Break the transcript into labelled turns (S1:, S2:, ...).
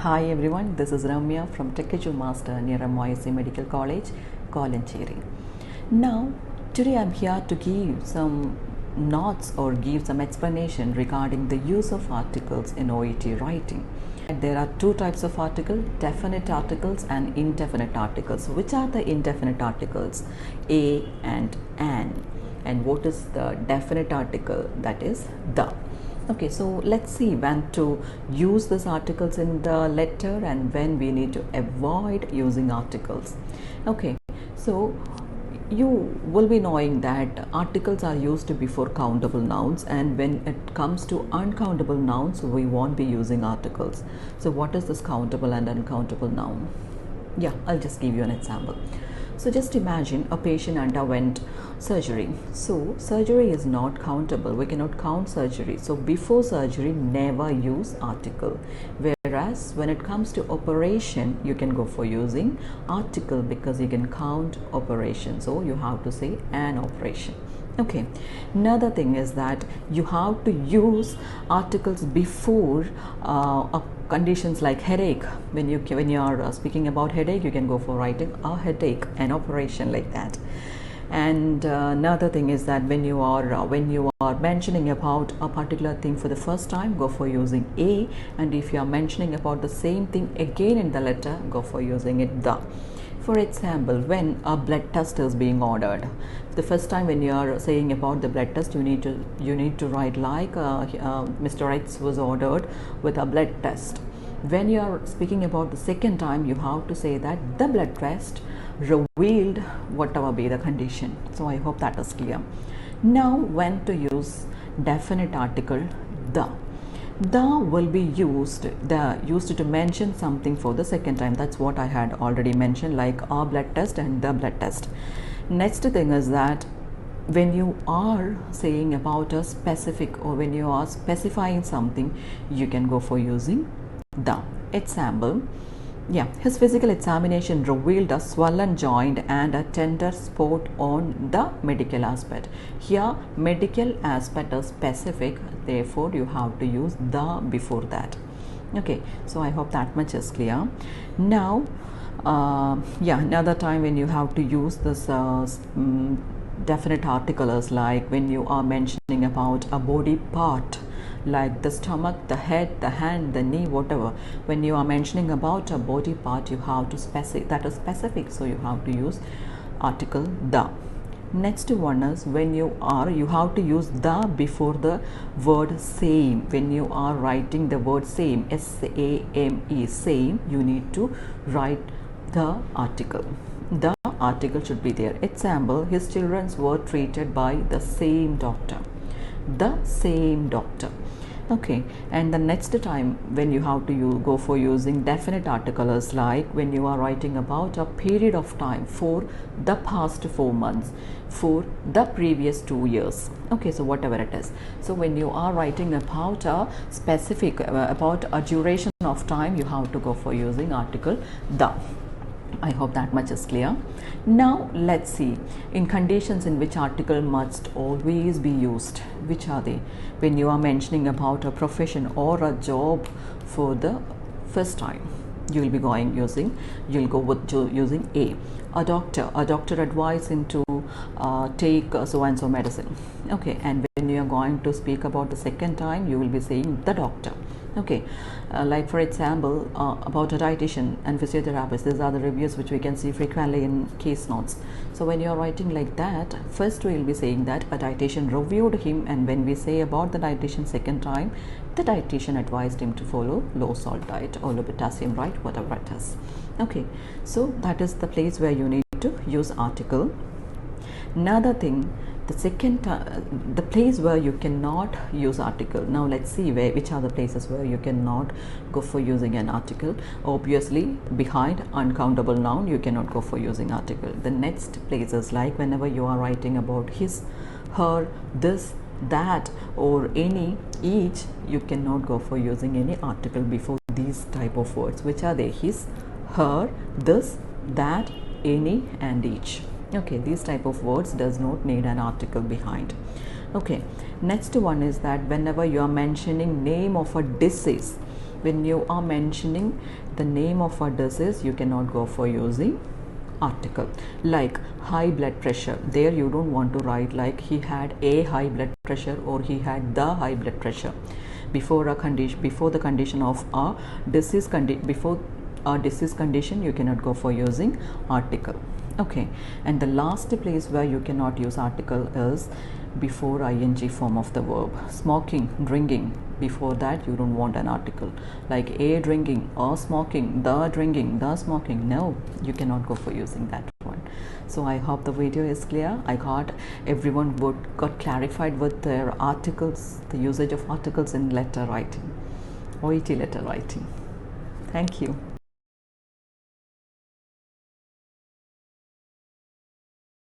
S1: Hi everyone, this is Ramya from Techiju Master near MYC Medical College, Kolancheri. Now, today I'm here to give some notes or give some explanation regarding the use of articles in OET writing. There are two types of article, definite articles and indefinite articles. Which are the indefinite articles? A and an. And what is the definite article? That is the. Okay, so let's see when to use these articles in the letter and when we need to avoid using articles. Okay, so you will be knowing that articles are used before countable nouns, and when it comes to uncountable nouns we won't be using articles. So what is this countable and uncountable noun? Yeah, I'll just give you an example. So just imagine a patient underwent surgery. So surgery is not countable. We cannot count surgery. So before surgery, never use article. Whereas when it comes to operation, you can go for using article because you can count operation. So you have to say an operation. Okay, another thing is that you have to use articles before conditions like headache. When you are speaking about headache, you can go for writing a headache, an operation, like that. And another thing is that when you are mentioning about a particular thing for the first time, go for using a, and if you are mentioning about the same thing again in the letter, go for using it the. For example, when a blood test is being ordered, the first time when you are saying about the blood test, you need to write like Mr. X was ordered with a blood test. When you are speaking about the second time, you have to say that the blood test revealed whatever be the condition. So I hope that is clear. Now, when to use definite article the. The will be used to mention something for the second time. That's what I had already mentioned, like a blood test and the blood test. Next thing is that when you are saying about a specific or when you are specifying something, you can go for using the. Example, yeah, his physical examination revealed a swollen joint and a tender spot on the medical aspect. Here, medical aspect is specific, therefore you have to use the before that. Okay, so I hope that much is clear. Now, another time when you have to use this definite article is like when you are mentioning about a body part, like the stomach, the head, the hand, the knee, whatever. When you are mentioning about a body part, you have to specify that is specific, so you have to use article the. Next one is when you have to use the before the word same. When you are writing the word same, S-A-M-E, same, you need to write the article. The article should be there. Example, his children were treated by the same doctor. The same doctor. Okay, and the next time when you have to go for using definite article is like when you are writing about a period of time, for the past 4 months, for the previous 2 years. Okay, so whatever it is. So when you are writing about a specific about a duration of time, you have to go for using article the. I hope that much is clear. Now let's see in conditions in which article must always be used. Which are they? When you are mentioning about a profession or a job for the first time, you will be using a. A doctor advised him to take so and so medicine. Okay, and when you are going to speak about the second time, you will be saying the doctor. Okay, like for example, about a dietitian and physiotherapist, these are the reviews which we can see frequently in case notes. So when you are writing like that, first we will be saying that a dietitian reviewed him, and when we say about the dietitian second time, the dietitian advised him to follow low salt diet or low potassium, right, whatever it is. Okay, so that is the place where you need to use article. Another thing, the place where you cannot use article. Now let's see which are the places where you cannot go for using an article. Obviously, behind uncountable noun, you cannot go for using article. The next place is like whenever you are writing about his, her, this, that, or any, each, you cannot go for using any article before these type of words. Which are they? His, her, this, that, any, and each. Okay, these type of words does not need an article behind. Okay, next one is that whenever you are mentioning name of a disease, when you are mentioning the name of a disease, you cannot go for using article. Like high blood pressure, there you don't want to write like he had a high blood pressure or he had the high blood pressure. Before a condition, before the condition of a disease before a disease condition, you cannot go for using article. Okay, and the last place where you cannot use article is before ing form of the verb. Smoking, drinking, before that you don't want an article like a drinking or smoking, the smoking. No, you cannot go for using that one. So I hope the video is clear. I got everyone got clarified with their articles, the usage of articles in letter writing, OET letter writing. Thank you.